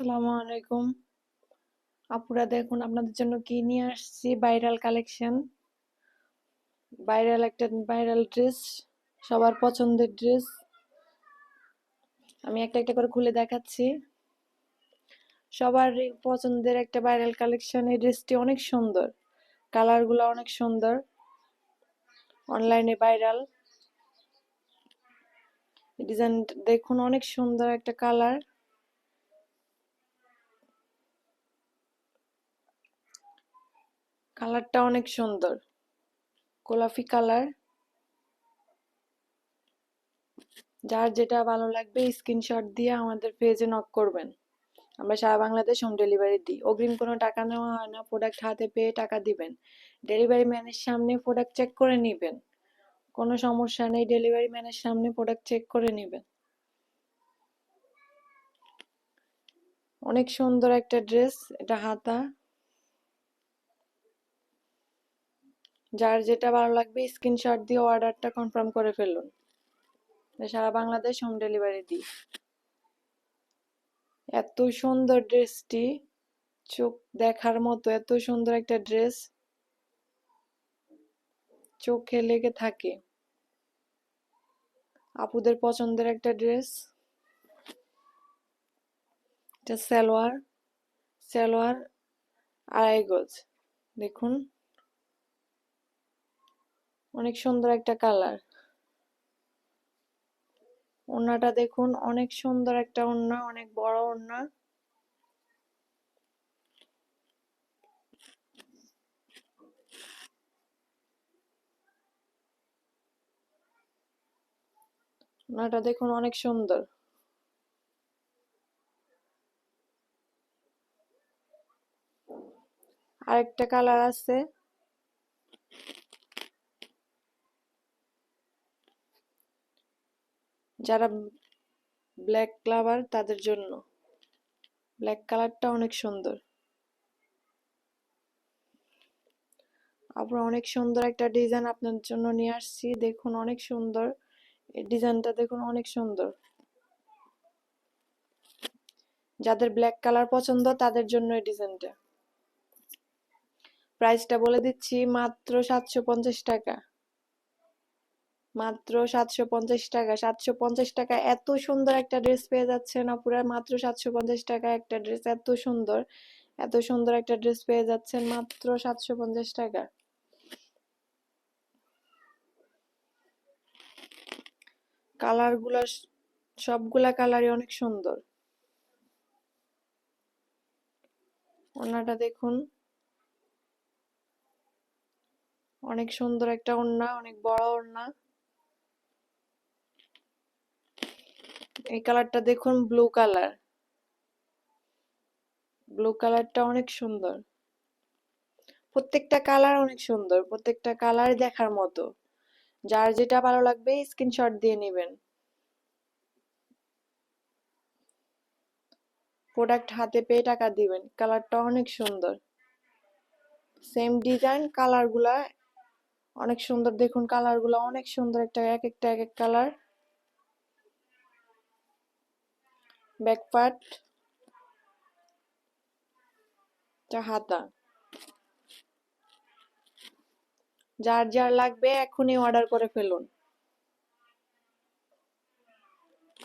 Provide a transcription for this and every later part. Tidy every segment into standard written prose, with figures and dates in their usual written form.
আসসালামু আলাইকুম। আপুরা দেখুন আপনাদের জন্য কি নিয়ে আসছি, ভাইরাল কালেকশন। ভাইরাল ড্রেস, সবার পছন্দের ড্রেস। আমি একটা একটা করে খুলে দেখাচ্ছি। সবার পছন্দের একটা ভাইরাল কালেকশন। এই ড্রেসটি অনেক সুন্দর, কালারগুলো অনেক সুন্দর, অনলাইনে ভাইরাল। ডিজাইন দেখুন, অনেক সুন্দর একটা কালার। কালারটা অনেক সুন্দর, গোলাপি কালার। যার যেটা ভালো লাগবে স্ক্রিনশট দিয়ে আমাদের পেজে নক করবেন। আমরা সারা বাংলাদেশ হোম ডেলিভারি দিই। অগ্রিম কোনো টাকা নেওয়া হয় না, প্রোডাক্ট হাতে পেয়ে টাকা দিবেন। ডেলিভারি ম্যানের সামনে প্রোডাক্ট চেক করে নিবেন, কোনো সমস্যা নেই। ডেলিভারি ম্যানের সামনে প্রোডাক্ট চেক করে নিবেন। অনেক সুন্দর একটা ড্রেস, এটা হাতা। যার যেটা ভালো লাগবে স্ক্রিনশট দিয়ে অর্ডারটা কনফার্ম করে ফেলুন। সারা বাংলাদেশ হোম ডেলিভারি দিই। এত সুন্দর ড্রেসটি, চোখ দেখার মতো। এত সুন্দর একটা ড্রেস, চোখে লেগে থাকে। আপুদের পছন্দের একটা ড্রেস। এটা সালোয়ার, সালোয়ার আড়াই গজ। দেখুন, অনেক সুন্দর একটা কালার। ওড়নাটা দেখুন, অনেক সুন্দর একটা ওড়না, অনেক বড় ওড়না। ওড়নাটা দেখুন, অনেক সুন্দর। আরেকটা কালার আছে, যারা ব্ল্যাক লাভার তাদের জন্য। ব্ল্যাক কালারটা অনেক সুন্দর। আবার অনেক সুন্দর একটা ডিজাইন আপনার জন্য নিয়ে আসছি। দেখুন, অনেক সুন্দর। এই ডিজাইনটা দেখুন, অনেক সুন্দর। যাদের ব্ল্যাক কালার পছন্দ তাদের জন্য এই ডিজাইনটা। প্রাইসটা বলে দিচ্ছি, মাত্র 750 টাকা। মাত্র 750 টাকা। 750 টাকা এত সুন্দর একটা ড্রেস পেয়ে যাচ্ছেন আপুরা। মাত্র 750 টাকা একটা ড্রেস, এত সুন্দর, এত সুন্দর একটা ড্রেস পেয়ে যাচ্ছেন মাত্র 750 টাকা। কালারগুলা, সবগুলা কালারই অনেক সুন্দর। ওড়নাটা দেখুন, অনেক সুন্দর একটা ওড়না, অনেক বড় ওড়না। এই কালারটা দেখুন, ব্লু কালার। ব্লু কালারটা অনেক সুন্দর। প্রত্যেকটা কালার অনেক সুন্দর, প্রত্যেকটা কালার দেখার মতো। যার যেটা ভালো লাগবে স্ক্রিনশট দিয়ে নেবেন। প্রোডাক্ট হাতে পেয়ে টাকা দিবেন। কালারটা অনেক সুন্দর, সেম ডিজাইন, কালারগুলা অনেক সুন্দর। দেখুন, কালারগুলা অনেক সুন্দর, একটা এক একটা এক এক কালার। ব্যাক পার্ট, হাতা। যার যার লাগবে এখনই অর্ডার করে ফেলুন।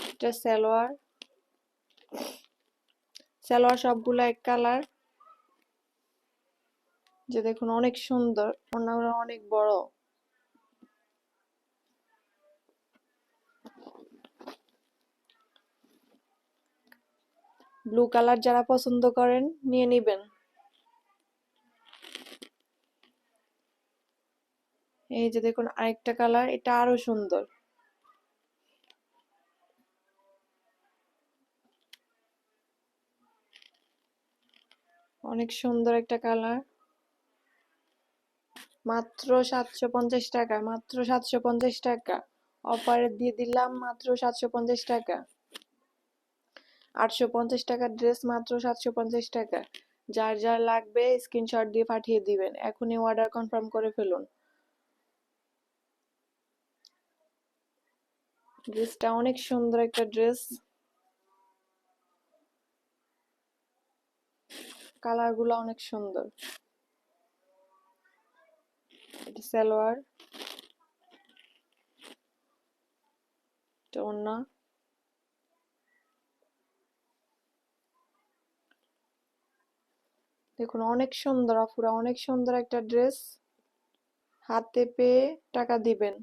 এটা সালোয়ার, সালোয়ার সবগুলা এক কালার। যে দেখুন, অনেক সুন্দর, ওড়নাগুলো অনেক বড়। ব্লু কালার যারা পছন্দ করেন নিয়ে নিবেন। এই যে দেখুন, আরেকটা কালার, এটা আরো সুন্দর। অনেক সুন্দর একটা কালার। মাত্র 750 টাকা, মাত্র 750 টাকা। অফারে দিয়ে দিলাম মাত্র 750 টাকা। 850 টাকার ড্রেস মাত্র 750 টাকা। যার যার লাগবে স্ক্রিনশট দিয়ে পাঠিয়ে দিবেন। এখনই অর্ডার কনফার্ম করে ফেলুন। ড্রেসটা অনেক সুন্দর একটা ড্রেস। কালারগুলো অনেক সুন্দর। এটা সালোয়ার, এটা ওড়না। দেখুন অনেক সুন্দর আপুরা, অনেক সুন্দর একটা ড্রেস। হাতে পেয়ে টাকা দিবেন।